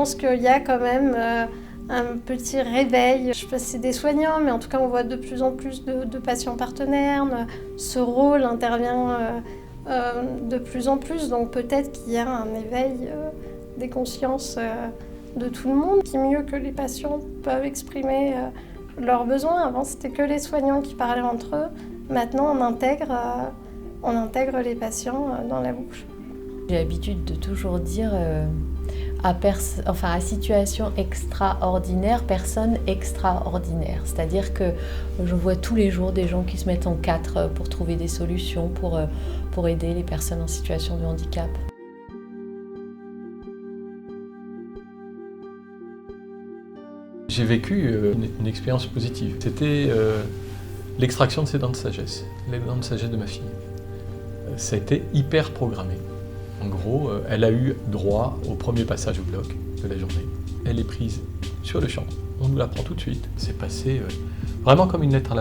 pense qu'il y a quand même un petit réveil. Je ne sais pas si c'est des soignants, mais en tout cas on voit de plus en plus de patients partenaires. Ce rôle intervient de plus en plus, donc peut-être qu'il y a un éveil des consciences de tout le monde. Qui mieux que les patients peuvent exprimer leurs besoins. Avant c'était que les soignants qui parlaient entre eux. Maintenant on intègre les patients dans la bouche. J'ai l'habitude de toujours dire à situation extraordinaire, personne extraordinaire. C'est-à-dire que je vois tous les jours des gens qui se mettent en quatre pour trouver des solutions, pour aider les personnes en situation de handicap. J'ai vécu une expérience positive. C'était l'extraction de ses dents de sagesse, les dents de sagesse de ma fille. Ça a été hyper programmé. En gros, elle a eu droit au premier passage au bloc de la journée. Elle est prise sur le champ. On nous la prend tout de suite. C'est passé vraiment comme une lettre à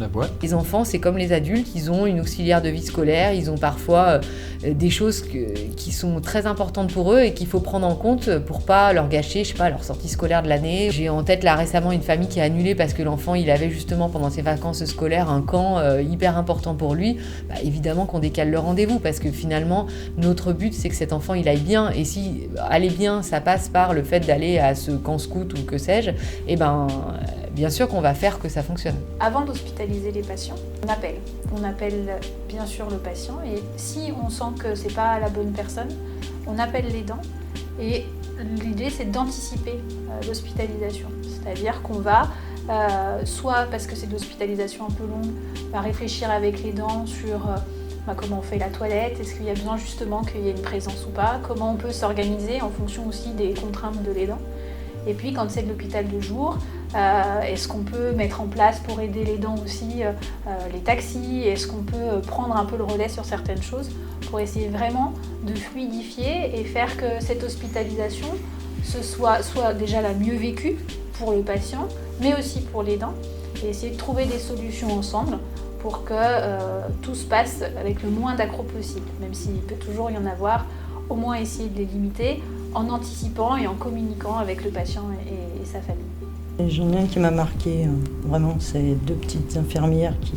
la boîte. Les enfants, c'est comme les adultes, ils ont une auxiliaire de vie scolaire, ils ont parfois des choses qui sont très importantes pour eux et qu'il faut prendre en compte pour pas leur gâcher, leur sortie scolaire de l'année. J'ai en tête là récemment une famille qui a annulé parce que l'enfant, il avait justement pendant ses vacances scolaires un camp hyper important pour lui. Évidemment qu'on décale le rendez-vous parce que finalement, notre but, c'est que cet enfant, il aille bien. Et si aller bien, ça passe par le fait d'aller à ce camp scout ou que sais-je, bien sûr qu'on va faire que ça fonctionne. Avant d'hospitaliser les patients, on appelle bien sûr le patient et si on sent que c'est pas la bonne personne, on appelle l'aidant et l'idée c'est d'anticiper l'hospitalisation. C'est-à-dire qu'on va, soit parce que c'est de l'hospitalisation un peu longue, va réfléchir avec l'aidant sur comment on fait la toilette, est-ce qu'il y a besoin justement qu'il y ait une présence ou pas, comment on peut s'organiser en fonction aussi des contraintes de l'aidant. Et puis quand c'est de l'hôpital de jour, est-ce qu'on peut mettre en place pour aider l'aidant aussi les taxis? Est-ce qu'on peut prendre un peu le relais sur certaines choses pour essayer vraiment de fluidifier et faire que cette hospitalisation soit déjà la mieux vécue pour le patient, mais aussi pour l'aidant, et essayer de trouver des solutions ensemble pour que tout se passe avec le moins d'accros possible, même s'il peut toujours y en avoir, au moins essayer de les limiter en anticipant et en communiquant avec le patient et sa famille. J'en ai un qui m'a marqué, vraiment, c'est deux petites infirmières qui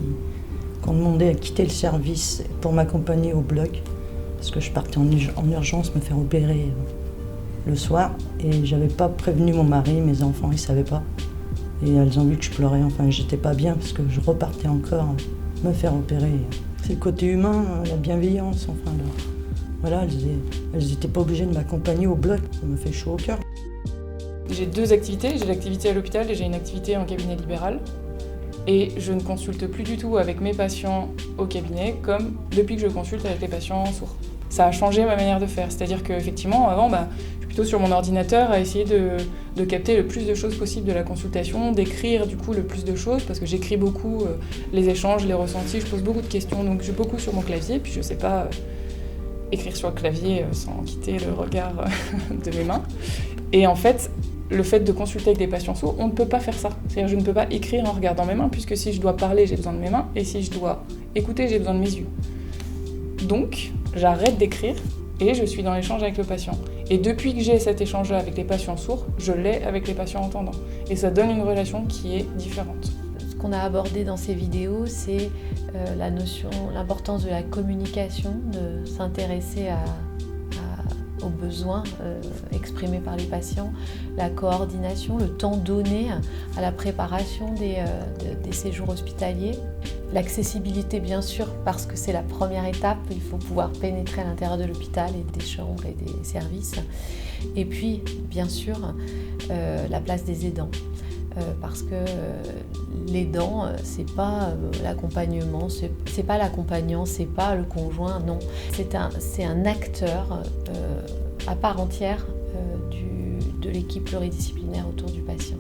ont demandé à quitter le service pour m'accompagner au bloc, parce que je partais en urgence me faire opérer le soir, et j'avais pas prévenu mon mari, mes enfants, ils savaient pas. Et elles ont vu que je pleurais, enfin j'étais pas bien, parce que je repartais encore me faire opérer. C'est le côté humain, la bienveillance, enfin là. Voilà, elles n'étaient pas obligées de m'accompagner au bloc, ça me fait chaud au cœur. J'ai deux activités, j'ai l'activité à l'hôpital et j'ai une activité en cabinet libéral. Et je ne consulte plus du tout avec mes patients au cabinet comme depuis que je consulte avec les patients sourds. Ça a changé ma manière de faire, c'est-à-dire qu'effectivement, avant, je suis plutôt sur mon ordinateur à essayer de capter le plus de choses possible de la consultation, d'écrire du coup le plus de choses, parce que j'écris beaucoup les échanges, les ressentis, je pose beaucoup de questions, donc je suis beaucoup sur mon clavier, puis je sais pas écrire sur le clavier sans quitter le regard de mes mains. Et en fait, le fait de consulter avec des patients sourds, on ne peut pas faire ça. C'est-à-dire je ne peux pas écrire en regardant mes mains, puisque si je dois parler, j'ai besoin de mes mains, et si je dois écouter, j'ai besoin de mes yeux. Donc, j'arrête d'écrire et je suis dans l'échange avec le patient. Et depuis que j'ai cet échange-là avec les patients sourds, je l'ai avec les patients entendants. Et ça donne une relation qui est différente. Ce qu'on a abordé dans ces vidéos, c'est l'importance de la communication, de s'intéresser aux besoins exprimés par les patients, la coordination, le temps donné à la préparation des séjours hospitaliers, l'accessibilité bien sûr parce que c'est la première étape, il faut pouvoir pénétrer à l'intérieur de l'hôpital et des chambres et des services, et puis bien sûr la place des aidants. Parce que l'aidant, c'est pas l'accompagnement, c'est pas l'accompagnant, c'est pas le conjoint, non. C'est un acteur à part entière de l'équipe pluridisciplinaire autour du patient.